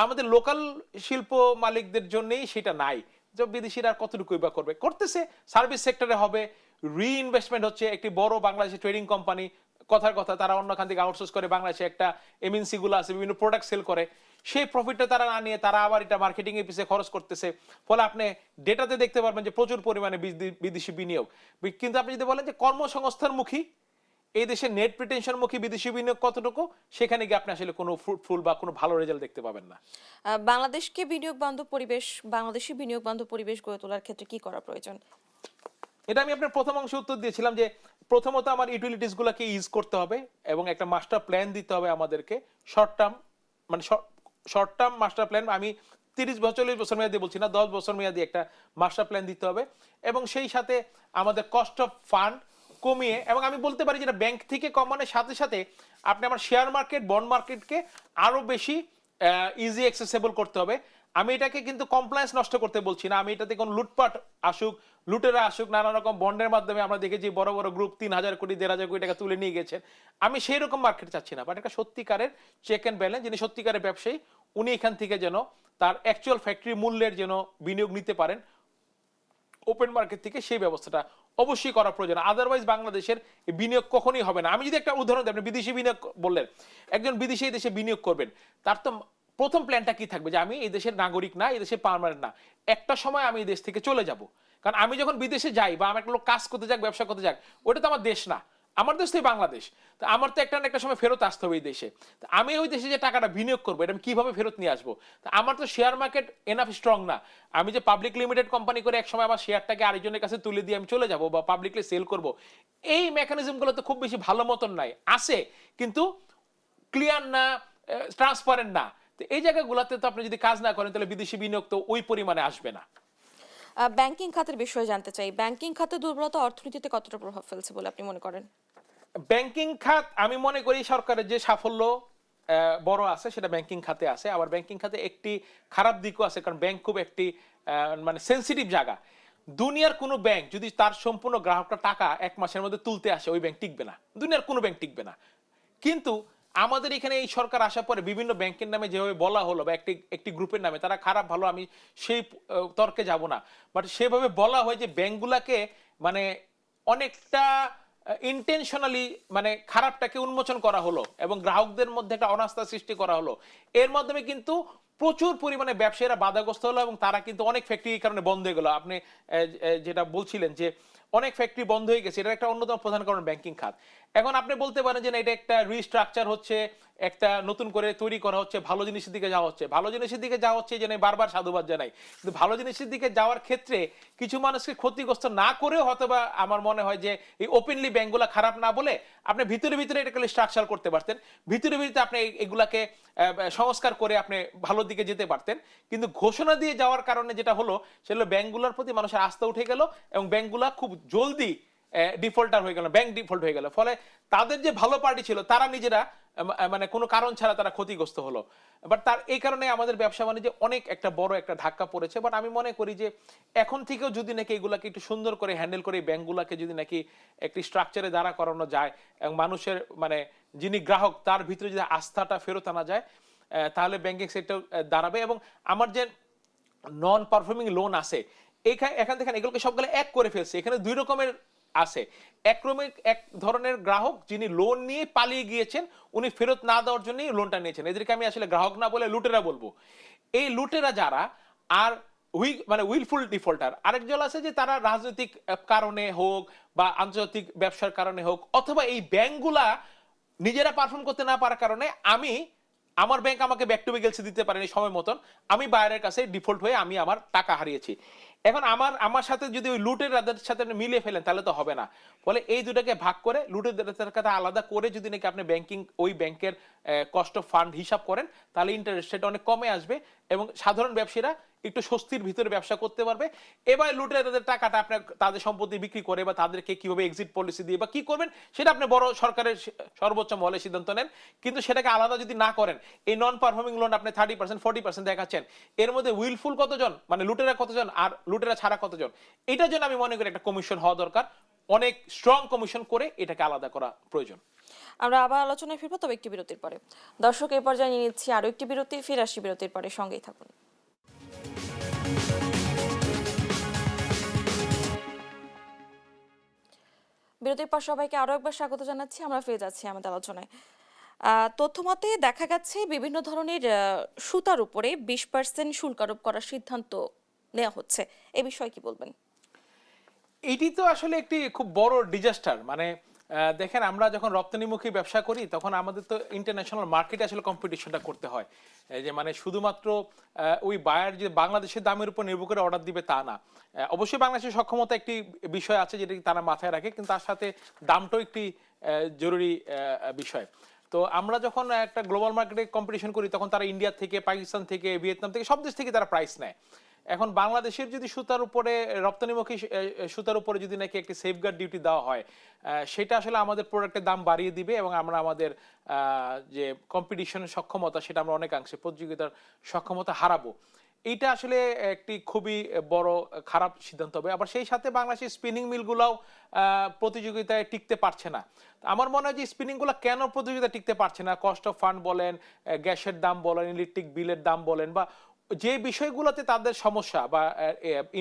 আমাদের লোকাল শিল্প মালিকদের জন্যই সেটা নাই। যে বিদেশিরা কতটুকুই বা করবে, করতেছে সার্ভিস সেক্টরে হবে, রিইনভেস্টমেন্ট হচ্ছে। একটি বড় বাংলাদেশের ট্রেডিং কোম্পানি, কথার কথা তারা অন্যখান থেকে আউটসোর্স করে বাংলাদেশে একটা MNC গুলো আছে, বিভিন্ন প্রোডাক্ট সেল করে, সেই প্রফিটটা তারা না নিয়ে তারা আবার এটা মার্কেটিং এর পিছনে খরচ করতেছে। ফলে আপনি ডেটাতে দেখতে পারবেন যে প্রচুর পরিমাণে বিদেশি বিনিয়োগ। কিন্তু আপনি যদি বলেন যে কর্মসংস্থানমুখী, এই দেশের নেট প্রিটেনশনমুখী বিদেশি বিনিয়োগ কতটুকু, সেখানে গিয়ে আপনি আসলে কোনো ফ্রুটফুল বা কোনো ভালো রেজাল্ট দেখতে পাবেন না। বাংলাদেশি বিনিয়োগ বান্ধব পরিবেশ গড়ে তোলার ক্ষেত্রে কি করা প্রয়োজন? এটা আমি আপনার প্রথম অংশে উত্তর দিয়েছিলাম যে প্রথমত আমার ইউটিলিটিস গুলোকে ইউজ করতে হবে এবং একটা মাস্টার প্ল্যান দিতে হবে আমাদেরকে, শর্ট টার্ম, মানে শর্ট টার্ম মাস্টার প্ল্যান। আমি 30 বছর 40 বছর মেয়াদি বলছি না, 10 বছর মেয়াদি একটা মাস্টার প্ল্যান দিতে হবে। এবং সেই সাথে আমাদের কস্ট অফ ফান্ড কমিয়ে, এবং আমি বলতে পারি যেটা ব্যাংক থেকে কমানোর সাথে সাথে আপনি আমার শেয়ার মার্কেট, বন্ড মার্কেটকে আরো বেশি ইজি অ্যাক্সেসেবল করতে হবে। আমি এটাকে কিন্তু কমপ্লায়েন্স নষ্ট করতে বলছি না, আমি এটাতে কোনো লুটপাট আসুক, লুটেরা আসুক, নানা রকম বন্ডের মাধ্যমে আমরা দেখেছি বড় বড় গ্রুপ 3000 কোটি 1500 কোটি টাকা তুলে নিয়ে গেছেন। আমি সেই রকম মার্কেট চাচ্ছি না, বাট একটা সত্যিকারের চেক অ্যান্ড ব্যালেন্স, যিনি সত্যিকারের ব্যবসায়ী উনি এখান থেকে যেন তার অ্যাকচুয়াল ফ্যাক্টরি মূল্যের যেন বিনিয়োগ নিতে পারেন ওপেন মার্কেট থেকে, সেই ব্যবস্থাটা অবশ্যই করা প্রয়োজন। আদারওয়াইজ বাংলাদেশের বিনিয়োগ কখনোই হবে না। আমি যদি একটা উদাহরণ দিই, আপনি বিদেশি বিনিয়োগ বললেন, একজন বিদেশি এই দেশে বিনিয়োগ করবেন, তার তো প্রথম প্ল্যানটা কি থাকবে যে আমি এই দেশের নাগরিক না, এই দেশের পার্মানেন্ট না, একটা সময় আমি এই দেশ থেকে চলে যাব। কারণ আমি যখন বিদেশে যাই বা আমার একটা লোক কাজ করতে যাক, ব্যবসা করতে যাক, ওটা তো আমার দেশ না, আমার দেশ তো বাংলাদেশ। তো আমার তো একটা না একটা সময় ফেরত আসতে হবে এই দেশে। তো আমি ওই দেশে যে টাকাটা বিনিয়োগ করবো, এটা আমি কিভাবে ফেরত নিয়ে আসবো? তো আমার তো শেয়ার মার্কেট এনাফ স্ট্রং না। আমি যে পাবলিক লিমিটেড কোম্পানি করে এক সময় আমার শেয়ারটাকে আরেকজনের কাছে তুলে দিয়ে আমি চলে যাব বা পাবলিকলি সেল করব, এই মেকানিজমগুলো তো খুব বেশি ভালো মতন নাই, আছে কিন্তু ক্লিয়ার না, ট্রান্সপারেন্ট না। তো এই জায়গাগুলোতে তো আপনি যদি কাজ না করেন, তাহলে বিদেশি বিনিয়োগ তো ওই পরিমাণে আসবে না। ব্যাংকিং খাতের বিষয়ে জানতে চাই, ব্যাংকিং খাতের দুর্বলতা অর্থনীতিতে কতটা প্রভাব ফেলছে বলে আপনি মনে করেন? ব্যাংকিং খাত, আমি মনে করি সরকারের যে সাফল্য বড় আছে সেটা ব্যাংকিং খাতে আছে। আবার ব্যাংকিং খাতে একটি খারাপ দিকও আছে, কারণ ব্যাংক খুব একটি মানে সেন্সিটিভ জায়গা। দুনিয়ার কোনো ব্যাংক যদি তার সম্পূর্ণ গ্রাহকটা টাকা 1 মাসের মধ্যে তুলতে আসে, ওই ব্যাংক টিকবে না, দুনিয়ার কোনো ব্যাংক টিকবে না। কিন্তু আমাদের এখানে এই সরকার আসার পরে বিভিন্ন ব্যাংকের নামে যেভাবে বলা হলো বা একটি একটি গ্রুপের নামে, তারা খারাপ ভালো আমি সেই তর্কে যাব না, বাট সেভাবে বলা হয় যে ব্যাংকগুলাকে মানে অনেকটা ইন্টেনশনালি মানে খারাপটাকে উন্মোচন করা হলো এবং গ্রাহকদের মধ্যে একটা অনাস্থা সৃষ্টি করা হলো। এর মাধ্যমে কিন্তু প্রচুর পরিমাণে ব্যবসায়ীরা বাধাগ্রস্ত হলো এবং তারা কিন্তু অনেক ফ্যাক্টরি এই কারণে বন্ধ হয়ে গেল। আপনি যেটা বলছিলেন যে অনেক ফ্যাক্টরি বন্ধ হয়ে গেছে, এটা একটা অন্যতম প্রধান কারণ ব্যাংকিং খাত। এখন আপনি বলতে পারেন যে না, এটা একটা রিস্ট্রাকচার হচ্ছে, একটা নতুন করে তৈরি করা হচ্ছে, ভালো জিনিসের দিকে যাওয়া হচ্ছে। ভালো জিনিসের দিকে যাওয়া হচ্ছে যে বারবার সাধুবাদ জানাই, কিন্তু ভালো জিনিসের দিকে যাওয়ার ক্ষেত্রে কিছু মানুষকে ক্ষতিগ্রস্ত না করেও হয়তোবা আমার মনে হয় যে এই ওপেনলি ব্যাংকগুলো খারাপ না বলে আপনি ভিতরে ভিতরে এটাকে স্ট্রাকচার করতে পারতেন, ভিতরে ভিতরে আপনি এগুলাকে সংস্কার করে আপনি ভালোর দিকে যেতে পারতেন। কিন্তু ঘোষণা দিয়ে যাওয়ার কারণে যেটা হলো সেটা হলো ব্যাংকগুলোর প্রতি মানুষের আস্থা উঠে গেল এবং ব্যাংকগুলো খুব জলদি ডিফল্টার হয়ে গেল, ব্যাংক ডিফল্ট হয়ে গেল। ফলে তাদের যে ভালো পার্টি ছিল তারা নিজেরা মানে কোনো কারণ ছাড়া তারা ক্ষতিগ্রস্ত হলো। বাট তার এই কারণে আমাদের ব্যবসা বাণিজ্যে অনেক একটা বড় একটা ধাক্কা পড়েছে। বাট আমি মনে করি যে এখন থেকেও যদি নাকি এগুলাকে একটু সুন্দর করে হ্যান্ডেল করে ব্যাংকগুলোকে যদি নাকি একটি স্ট্রাকচারে দাঁড়া করানো যায় এবং মানুষের মানে যিনি গ্রাহক তার ভিতরে যদি আস্থাটা ফেরত আনা যায়, তাহলে ব্যাংকিং সেক্টর দাঁড়াবে। এবং আমার যে নন পারফর্মিং লোন আছে এখান থেকে এগুলোকে সবগুলো এক করে ফেলছে। এখানে দুই রকমের আছে। এক ধরনের গ্রাহক যিনি লোন নিয়ে পালিয়ে গিয়েছেন, উনি ফেরত না দেওয়ার জন্যই লোনটা নিয়েছেন। এদেরকে আমি আসলে গ্রাহক না বলে লুটেরা বলবো। এই লুটেরা যারা আর মানে উইলফুল ডিফল্টার। আরেকজন আছে যে তারা রাজনৈতিক কারণে হোক বা আন্তর্জাতিক ব্যবসার কারণে হোক অথবা এই ব্যাংকগুলা নিজেরা পারফর্ম করতে না পারার কারণে আমার ব্যাংক আমাকে ব্যাক টু বিগেলসি দিতে পারেনি সময় মতন, আমি বায়ারের কাছে ডিফল্ট হয়ে আমি আমার টাকা হারিয়েছি। এখন আমার সাথে যদি ওই লুটেরাদের সাথে মিলিয়ে ফেলেন তাহলে তো হবে না। ফলে এই দুটাকে ভাগ করে লুটেরাদের কথা আলাদা করে যদি নাকি আপনি ওই ব্যাংকের কস্ট অফ ফান্ড হিসাব করেন তাহলে ইন্টারেস্ট রেট অনেক কমে আসবে এবং সাধারণ ব্যবসায়ীরা একটু স্বস্তির ভিতরে ব্যবসা করতে পারবে। এবার লুটেরাদের টাকাটা আপনি তাদের সম্পত্তি বিক্রি করে বা তাদেরকে কিভাবে এক্সিট পলিসি দিয়ে বা কি করবেন সেটা আপনি বড় সরকারের সর্বোচ্চ মহলে সিদ্ধান্ত নেন। কিন্তু সেটাকে আলাদা যদি না করেন, এই নন পারফর্মিং লোন আপনি 30% 40% দেখাচ্ছেন, এর মধ্যে উইলফুল কতজন মানে লুটেরা কতজন আর লুটেরা ছাড়া কতজন, এটার জন্য আমি মনে করি একটা কমিশন হওয়া দরকার, অনেক স্ট্রং কমিশন করে এটাকে আলাদা করা প্রয়োজন। আমরা আবার আলোচনায় ফিরবো, তবে একটি বিরতির পরে। দর্শক, এই পর্যায়ে নিয়ে নিচ্ছি আরো একটি বিরতি। ফিরে আসি বিরতির পরে, সঙ্গেই থাকুন। বিরতির পর সবাইকে আরো একবার স্বাগত জানাচ্ছি। আমরা ফিরে যাচ্ছি আমাদের আলোচনায়। তথ্যমতে দেখা যাচ্ছে বিভিন্ন ধরনের সুতার উপরে 20% শুল্ক আরোপ করার সিদ্ধান্ত নেওয়া হচ্ছে। এ বিষয়ে কি বলবেন? এটি তো আসলে একটি খুব বড় ডিজাস্টার। মানে দেখেন, আমরা যখন রপ্তানিমুখী ব্যবসা করি তখন আমাদের তো ইন্টারন্যাশনাল মার্কেটে আসলে কম্পিটিশনটা করতে হয়। যে মানে শুধুমাত্র ওই বায়ার যে বাংলাদেশের দামের উপর নির্ভর করে অর্ডার দিবে তা না। অবশ্যই বাংলাদেশের সক্ষমতা একটি বিষয় আছে যেটা তারা মাথায় রাখে, কিন্তু তার সাথে দামটাও একটি জরুরি বিষয়। তো আমরা যখন একটা গ্লোবাল মার্কেটে কম্পিটিশন করি তখন তারা ইন্ডিয়া থেকে, পাকিস্তান থেকে, ভিয়েতনাম থেকে, সব দেশ থেকে তারা প্রাইস নেয়। এখন বাংলাদেশের যদি সুতার উপরে রপ্তানিমুখী সুতার উপরে যদি নাকি একটি সেফগার্ড ডিউটি দেওয়া হয়, সেটা আসলে আমাদের প্রোডাক্টের দাম বাড়িয়ে দিবে এবং আমরা আমাদের যে কম্পিটিশনের সক্ষমতা সেটা আমরা অনেকাংশে প্রতিযোগিতার সক্ষমতা হারাবো। এইটা আসলে একটি খুবই বড় খারাপ সিদ্ধান্ত হবে। আবার সেই সাথে বাংলাদেশের স্পিনিং মিলগুলোও প্রতিযোগিতায় টিকতে পারছে না। আমার মনে হয় যে স্পিনিংগুলো কেন প্রতিযোগিতায় টিকতে পারছে না, কস্ট অফ ফান্ড বলেন, গ্যাসের দাম বলেন, ইলেকট্রিক বিলের দাম বলেন, বা যে বিষয়গুলোতে তাদের সমস্যা বা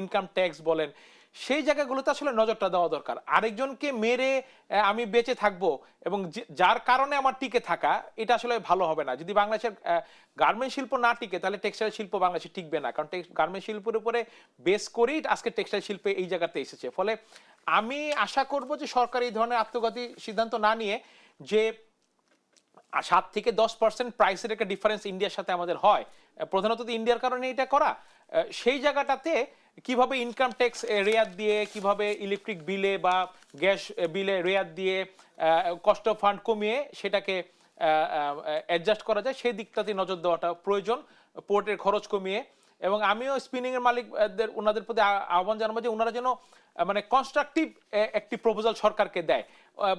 ইনকাম ট্যাক্স বলেন, সেই জায়গাগুলোতে আসলে নজরটা দেওয়া দরকার। আরেকজনকে মেরে আমি বেঁচে থাকবো এবং যার কারণে আমার টিকে থাকা, এটা আসলে ভালো হবে না। যদি বাংলাদেশের গার্মেন্ট শিল্প না টিকে তাহলে টেক্সটাইল শিল্প বাংলাদেশে টিকবে না, কারণ গার্মেন্ট শিল্পের উপরে বেস করেই আজকে টেক্সটাইল শিল্পে এই জায়গাতে এসেছে। ফলে আমি আশা করব যে সরকার এই ধরনের আত্মঘাতী সিদ্ধান্ত না নিয়ে যে 7 থেকে 10% প্রাইসের একটা ডিফারেন্স ইন্ডিয়ার সাথে আমাদের হয়, প্রধানত ইন্ডিয়ার কারণে এটা করা, সেই জায়গাটাতে কিভাবে ইনকাম ট্যাক্স রেয়াত দিয়ে, কিভাবে ইলেকট্রিক বিলে বা গ্যাস বিলে রেয়াত দিয়ে কস্ট অফ ফান্ড কমিয়ে সেটাকে অ্যাডজাস্ট করা যায়, সেই দিকটাতে নজর দেওয়াটা প্রয়োজন, পোর্টের খরচ কমিয়ে। এবং আমিও স্পিনিং এর মালিকদের ওনাদের প্রতি আহ্বান জানাবো যে ওনারা যেন মানে কনস্ট্রাকটিভ একটি প্রপোজাল সরকারকে দেয়।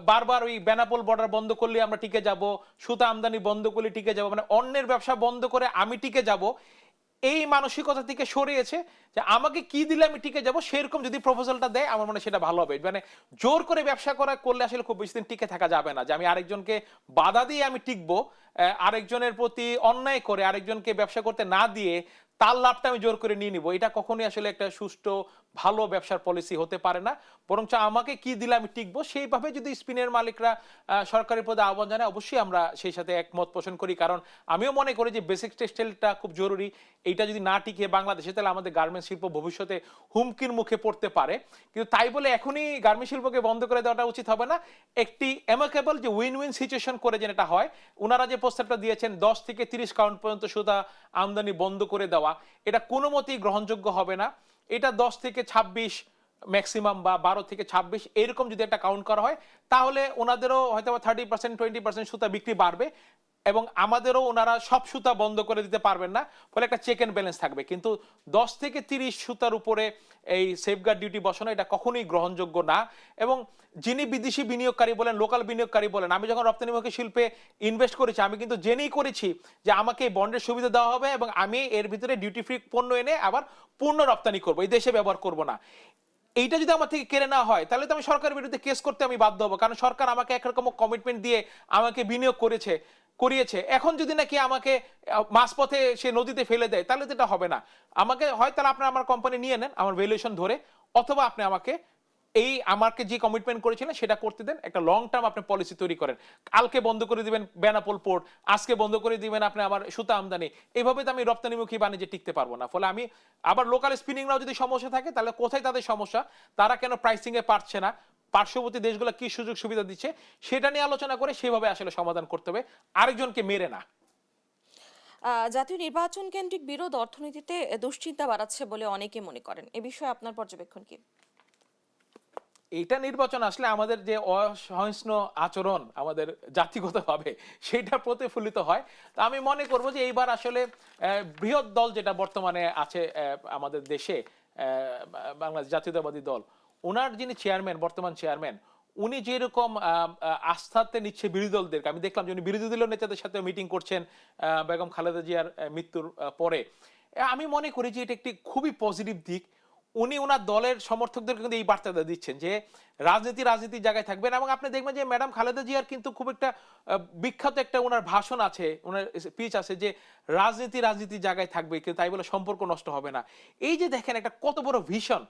বারবার ওই বেনাপোল বর্ডার বন্ধ করলে আমরা টিকে যাব, সুতা আমদানি বন্ধ করলে টিকে যাব, মানে অন্যের ব্যবসা বন্ধ করে আমি টিকে যাব, এই মানসিকতা থেকে সরিয়েছে যে আমাকে কি দিলে আমি টিকে যাব, সেরকম যদি প্রপোজালটা দেয় আমার মনে হয় সেটা ভালো হবে। মানে জোর করে ব্যবসা করলে আসলে খুব বেশি দিন টিকে থাকা যাবে না, যে আমি আরেকজনকে বাধা দিয়ে আমি টিকবো, আরেকজনের প্রতি অন্যায় করে আরেকজনকে ব্যবসা করতে না দিয়ে তার লাভটা আমি জোর করে নিয়ে নিব, এটা কখনোই আসলে একটা সুষ্ঠু ভালো ব্যবসার পলিসি হতে পারে না। বরঞ্চ আমাকে কি দিলে আমি টিকবো সেইভাবে যদি স্পিনের মালিকরা সরকারি পদে আহ্বান জানায়, অবশ্যই আমরা সেই সাথে একমত পোষণ করি। কারণ আমিও মনে করি যে বেসিক টেক্সটাইলটা খুব জরুরি। এইটা যদি না টিকে বাংলাদেশে, তাহলে আমাদের গার্মেন্টস শিল্প ভবিষ্যতে হুমকির মুখে পড়তে পারে। কিন্তু তাই বলে এখনই গার্মেন্টস শিল্পকে বন্ধ করে দেওয়াটা উচিত হবে না। একটি অ্যামাকেবল যে উইন উইন সিচুয়েশন করে যেন এটা হয়। ওনারা যে প্রস্তাবটা দিয়েছেন 10 থেকে 30 কাউন্ট পর্যন্ত সুতা আমদানি বন্ধ করে দেওয়া, এটা কোনো মতেই গ্রহণযোগ্য হবে না। এটা 10 থেকে 26 ম্যাক্সিমাম বা 12 থেকে 26 এরকম যদি একটা কাউন্ট করা হয়, তাহলে ওনাদেরও হয়তো 30% 20% সুতা বিক্রি বাড়বে, এবং আমাদেরও ওনারা সব সুতা বন্ধ করে দিতে পারবেন না, ফলে একটা চেক এন্ড ব্যালেন্স থাকবে। কিন্তু 10 থেকে 30 সুতার উপরে এই সেফগার্ড ডিউটি বসানো এটা কখনোই গ্রহণযোগ্য না। এবং যিনি বিদেশি বিনিয়োগকারী বলেন, লোকাল বিনিয়োগকারী বলেন, আমি যখন রপ্তানিমুখী শিল্পে ইনভেস্ট করেছি, আমি কিন্তু জেনেই করেছি যে আমাকে এই বন্ডের সুবিধা দেওয়া হবে এবং আমি এর ভিতরে ডিউটি ফ্রি পণ্য এনে আবার পূর্ণ রপ্তানি করবো, এই দেশে ব্যবহার করব না। এইটা যদি আমার থেকে কেড়ে নেওয়া হয়, তাহলে তো আমি সরকারের বিরুদ্ধে কেস করতে আমি বাধ্য হবো, কারণ সরকার আমাকে একরকম কমিটমেন্ট দিয়ে আমাকে বিনিয়োগ করিয়েছে। এখন যদি নাকি আমাকে মাঝপথে সে নদীতে ফেলে দেয়, তাহলে তো এটা হবে না। আমাকে হয় তাহলে আপনি আমার কোম্পানি নিয়ে নেন আমার ভ্যালুয়েশন ধরে, অথবা আপনি আমাকে আমাকে যে কমিটমেন্ট করেছিলেন সেটা করতে দেন, একটা লং টার্ম আপনি পলিসি তৈরি করেন। কালকে বন্ধ করে দিবেন বেনাপোল পোর্ট, আজকে বন্ধ করে দিবেন আপনি আমার সুতা আমদানি, এইভাবে তো আমি রপ্তানিমুখী বাণিজ্যে টিকতে পারবো না। ফলে আমি আবার লোকাল স্পিনিংরাও যদি সমস্যা থাকে, তাহলে কোথায় তাদের সমস্যা, তারা কেন প্রাইসিং এ পারছে না, পার্শ্ববর্তী দেশগুলো কি সুযোগ সুবিধা দিচ্ছে, সেটা নিয়ে আলোচনা করে সেভাবে আসলে সমাধান করতে হবে, আরেকজনকে মেরে না। জাতীয় নির্বাচন কেন্দ্রিক বিরোধ অর্থনীতিতে দুশ্চিন্তা বাড়াচ্ছে বলে অনেকে মনে করেন, এ বিষয়ে আপনার পর্যবেক্ষণ কি? এইটা নির্বাচন আসলে আমাদের যে অসহিষ্ণু আচরণ আমাদের জাতিগতভাবে সেটা প্রতিফলিত হয়। তা আমি মনে করব যে এইবার আসলে বৃহৎ দল যেটা বর্তমানে আছে আমাদের দেশে, বাংলাদেশ জাতীয়তাবাদী দল, ওনার যিনি চেয়ারম্যান, বর্তমান চেয়ারম্যান, উনি যেরকম আস্থাতে নিচ্ছে বিরোধী দলদেরকে, আমি দেখলাম যে উনি বিরোধী দলীয় নেতাদের সাথে মিটিং করছেন বেগম খালেদা জিয়ার মৃত্যুর পরে। আমি মনে করি যে এটা একটি খুবই পজিটিভ দিক। উনি ওনার দলের সমর্থকদের কিন্তু এই বার্তাটা দিচ্ছেন যে রাজনীতির জায়গায় থাকবেন। এবং আপনি দেখবেন যে ম্যাডাম খালেদা জিয়ার কিন্তু খুব একটা বিখ্যাত একটা ওনার ভাষণ আছে, ওনার স্পিচ আছে যে রাজনীতির জায়গায় থাকবে, কিন্তু তাই বলে সম্পর্ক নষ্ট হবে না। এই যে দেখেন একটা কত বড় ভিশন,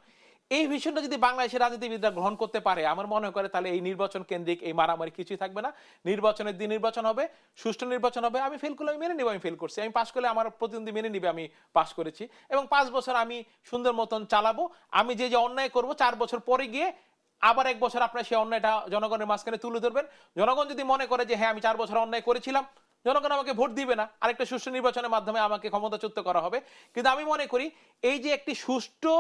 এই ভিশনটা যদি বাংলাদেশের রাজনীতিবিদরা গ্রহণ করতে পারে, আমার মনে করে তাহলে এই নির্বাচন কেন্দ্রিক এই মারামারি কিছুই থাকবে না। নির্বাচনের দিন নির্বাচন হবে, সুষ্ঠু নির্বাচন হবে। আমি ফেল করলে আমি মেনে নিব, আমি ফেল করছি, আমি পাস করলে আমার প্রতিদ্বন্দ্বী মেনে নিবে আমি পাস করেছি, এবং 5 বছর আমি সুন্দর মতন চালাবো। আমি যে অন্যায় করব 4 বছর পরে গিয়ে আবার 1 বছর আপনার সেই অন্যায়টা জনগণের মাঝখানে তুলে ধরবেন। জনগণ যদি মনে করে যে হ্যাঁ আমি 4 বছর অন্যায় করেছিলাম, জনগণ আমাকে ভোট দিবে না, আরেকটা সুষ্ঠু নির্বাচনের মাধ্যমে আমাকে ক্ষমতাচ্যুত করা হবে। কিন্তু আমি মনে করি এই যে একটি সুষ্ঠু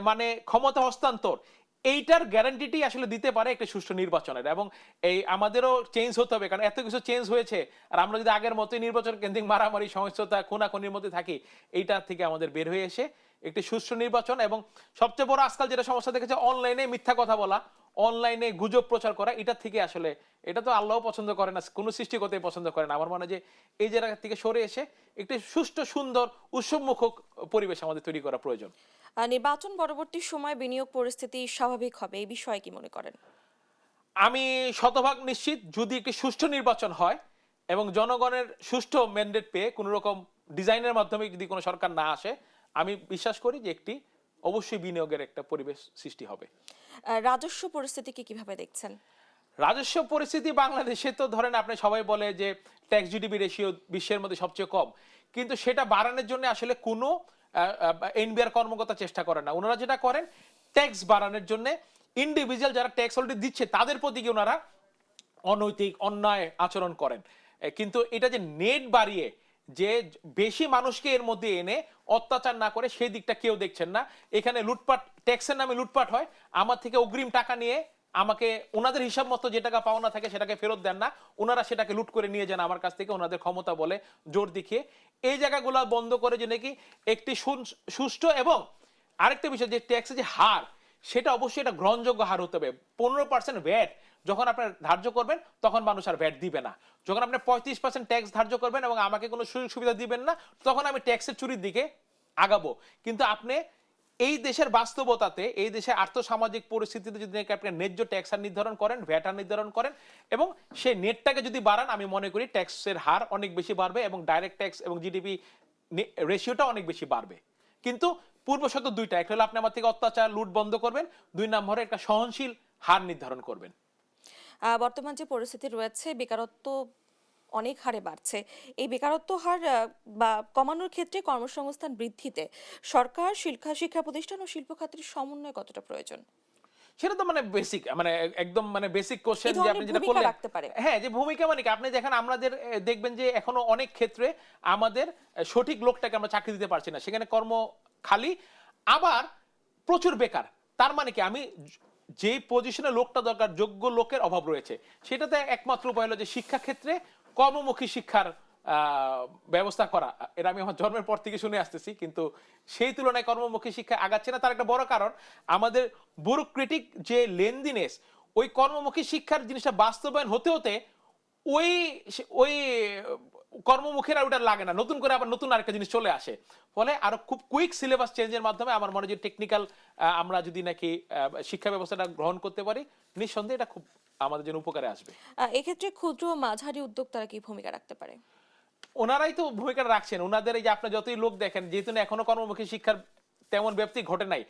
মানে ক্ষমতা হস্তান্তর, এইটার গ্যারান্টিটি আসলে দিতে পারে একটা সুষ্ঠু নির্বাচনের। এবং এই আমাদেরও চেঞ্জ হতে হবে, কারণ এত কিছু চেঞ্জ হয়েছে, আর আমরা যদি আগের মতোই নির্বাচন কেন্দ্রিক মারামারি সহিংসতা খুনাখুনির মধ্যে থাকি, এইটা থেকে আমাদের বের হয়ে এসে একটি সুষ্ঠু নির্বাচন। এবং সবচেয়ে বড় আজকাল যেটা সমস্যা দেখেছে, অনলাইনে মিথ্যা কথা বলা, অনলাইনে গুজব প্রচার করা, এটা থেকে আসলে, এটা তো আল্লাহও পছন্দ করে না, কোনো সৃষ্টিকর্তাই পছন্দ করে না। আমার মনে হয় যে এই জায়গা থেকে সরে এসে একটি সুষ্ঠু সুন্দর উৎসবমুখক পরিবেশ আমাদের তৈরি করা প্রয়োজন। নির্বাচন পরবর্তী সময় বিনিয়োগ পরিস্থিতি স্বাভাবিক হবে, এই বিষয়ে কি মনে করেন? আমি শতভাগ নিশ্চিত, যদি একটি সুষ্ঠু নির্বাচন হয় এবং জনগণের সুষ্ঠু ম্যান্ডেট পেয়ে কোনো রকম ডিজাইনের মাধ্যমে যদি কোনো সরকার না আসে, আমি বিশ্বাস করি যে একটি অবশ্যই বিনিয়োগের একটা পরিবেশ সৃষ্টি হবে। রাজস্ব পরিস্থিতিকে কিভাবে দেখছেন? রাজস্ব পরিস্থিতি বাংলাদেশে তো ধরেন আপনি সবাই বলে যে ট্যাক্স জিডিপি রেশিও বিশ্বের মধ্যে সবচেয়ে কম, কিন্তু সেটা বাড়ানোর জন্য আসলে কোনো এনবিআর কর্মকর্তা চেষ্টা করেন না। ওনারা যেটা করেন, ট্যাক্স বাড়ানোর জন্য ইন্ডিভিজুয়াল যারা ট্যাক্স অলরেডি দিচ্ছে তাদের প্রতি কি ওনারা অনৈতিক অন্যায় আচরণ করেন। কিন্তু এটা যে নেট বাড়িয়ে যে বেশি মানুষকে এর মধ্যে এনে অত্যাচার না করে, সেই দিকটা কেউ দেখছেন না। এখানে লুটপাট, ট্যাক্সের নামে লুটপাট হয়, আমার থেকে অগ্রিম টাকা নিয়ে আমাকে ওনাদের হিসাব মতো যে টাকা পাওনা থাকে সেটাকে ফেরত দেন না, ওনারা সেটাকে লুট করে নিয়ে যান আমার কাছ থেকে ওনাদের ক্ষমতা বলে জোর দেখিয়ে। এই জায়গাগুলো বন্ধ করে যে নাকি একটি সুষ্ঠু, এবং আরেকটা বিষয় যে ট্যাক্সের যে হার, সেটা অবশ্যই এটা গ্রহণযোগ্য হার হতে হবে। 15% ভ্যাট যখন আপনার ধার্য করবেন তখন মানুষ আর ভ্যাট দিবে না। যখন আপনি 35% ট্যাক্স ধার্য করবেন এবং আমাকে কোনো সুযোগ সুবিধা দিবেন না, তখন আমি ট্যাক্সের চুরির দিকে আগাবো। কিন্তু আপনি এই দেশের বাস্তবতাতে, এই দেশের আর্থসামাজিক পরিস্থিতিতে যদি নাকি আপনি ন্যায্য ট্যাক্স নির্ধারণ করেন, ভ্যাট নির্ধারণ করেন এবং সেই নেটটাকে যদি বাড়ান, আমি মনে করি ট্যাক্সের হার অনেক বেশি বাড়বে এবং ডাইরেক্ট ট্যাক্স এবং জিডিপি রেশিওটা অনেক বেশি বাড়বে। কিন্তু পূর্ব শর্ত দুইটা, একটা হলো আপনি আমার থেকে অত্যাচার লুট বন্ধ করবেন, দুই নম্বরে একটা সহনশীল হার নির্ধারণ করবেন। বর্তমান যে পরিস্থিতি রয়েছে, বেকারত্ব অনেক হারে বাড়ছে। এই বেকারত্ব হার বা কমানোর ক্ষেত্রে কর্মসংস্থান বৃদ্ধিতে সরকার, শিক্ষা প্রতিষ্ঠান ও শিল্প খাতের সমন্বয় কতটা প্রয়োজন? সেটা তো মানে বেসিক, মানে একদম মানে বেসিক কোশ্চেন এই যে আপনি ধরনের যেটা ভূমিকা করলেন। রাখতে পারে। হ্যাঁ, যে ভূমিকা মানে কি, আপনি দেখেন আমাদের দেখবেন যে এখনো অনেক ক্ষেত্রে আমাদের সঠিক লোকটাকে আমরা চাকরি দিতে পারছি না, সেখানে কর্ম খালি, আবার প্রচুর বেকার। তার মানে কি, আমি যে পজিশনে লোকটা দরকার, যোগ্য লোকের অভাব রয়েছে। সেটাতে একমাত্র উপায় হলো যে শিক্ষা ক্ষেত্রে কর্মমুখী শিক্ষার ব্যবস্থা করা। এটা আমি আমার জন্মের পর থেকে শুনে আসতেছি, কিন্তু সেই তুলনায় কর্মমুখী শিক্ষা আগাচ্ছে না। তার একটা বড় কারণ আমাদের ব্যুরোক্রেটিক যে লেন্দিনেস, ওই কর্মমুখী শিক্ষার জিনিসটা বাস্তবায়ন হতে হতে ওই ওই কর্মমুখীরা ওটা লাগে না, নতুন করে আবার নতুন আরেকটা জিনিস চলে আসে। ফলে আরো খুব কুইক সিলেবাস চেঞ্জের মাধ্যমে আমার মনে হয় যে টেকনিক্যাল আমরা যদি নাকি শিক্ষা ব্যবস্থাটা গ্রহণ করতে পারি, নিঃসন্দেহে এটা খুব আমাদের জন্য উপকারে আসবে। এক্ষেত্রে ক্ষুদ্র ও মাঝারি উদ্যোক্তারা কি ভূমিকা রাখতে পারে? ওনারাই তো ভূমিকা রাখছেন। ওনাদের এই যে আপনি যতই লোক দেখেন, যেহেতু না এখনো কর্মমুখী শিক্ষার তেমন ব্যাপ্তি ঘটে নাই,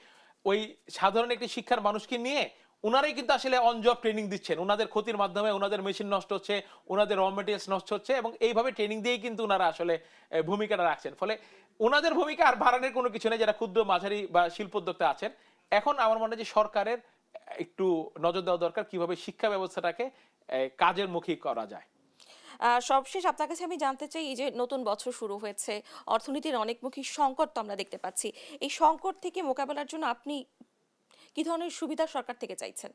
ওই সাধারণ একটি শিক্ষার মানুষকে নিয়ে ওনারাই কিন্তু আসলে অন জব ট্রেনিং দিচ্ছেন। ওনাদের ক্ষতির মাধ্যমে ওনাদের মেশিন নষ্ট হচ্ছে, ওনাদের র মেটেরিয়ালস নষ্ট হচ্ছে, এবং এইভাবে ট্রেনিং দিয়েই কিন্তু ওনারা আসলে ভূমিকাটা রাখছেন। ফলে ওনাদের ভূমিকা আর বাড়ানোর কোনো কিছু নেই, যারা ক্ষুদ্র মাঝারি বা শিল্পোদ্যোক্তা আছেন। এখন আমার মনে হয় যে সরকারের একটু নজর দেওয়া দরকার কিভাবে শিক্ষা ব্যবস্থাটাকে কাজের মুখী করা যায়। সবশেষ আপনার কাছে আমি জানতে চাই, এই যে নতুন বছর শুরু হয়েছে, অর্থনীতির অনেকমুখী সংকট তো আমরা দেখতে পাচ্ছি। এই সংকট থেকে মোকাবেলার জন্য আপনি কি ধরনের সুবিধা সরকার থেকে চাইছেন?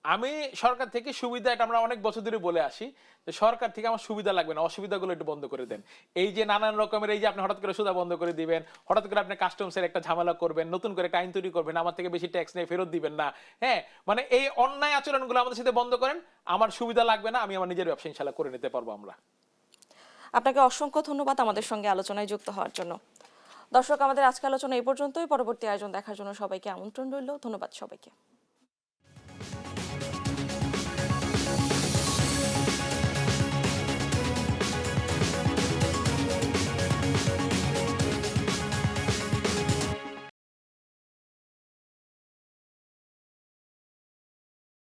আমি সরকার থেকে সুবিধা, এটা আমরা অনেক বছর ধরে বলে আসি যে সরকার থেকে আমার সুবিধা লাগবে না, অসুবিধাগুলো একটু বন্ধ করে দেন। এই যে নানান রকমের, এই যে আপনি হঠাৎ করে সুদা বন্ধ করে দিবেন, হঠাৎ করে আপনি কাস্টমসের একটা ঝামেলা করবেন, নতুন করে একটা আইন তৈরি করবেন, আমার থেকে বেশি ট্যাক্স নিয়ে ফেরত দিবেন না। হ্যাঁ, মানে এই অন্যায় আচরণগুলো আমাদের সাথে বন্ধ করেন, আমার সুবিধা লাগবে না, আমি আমার নিজের ব্যবসা ইনশাল্লাহ করে নিতে পারবো আমরা। আপনাকে অসংখ্য ধন্যবাদ আমাদের সঙ্গে আলোচনায় যুক্ত হওয়ার জন্য। দর্শক, আমাদের আজকে আলোচনা এই পর্যন্তই। পরবর্তী আয়োজন দেখার জন্য সবাইকে আমন্ত্রণ রইল। ধন্যবাদ সবাইকে।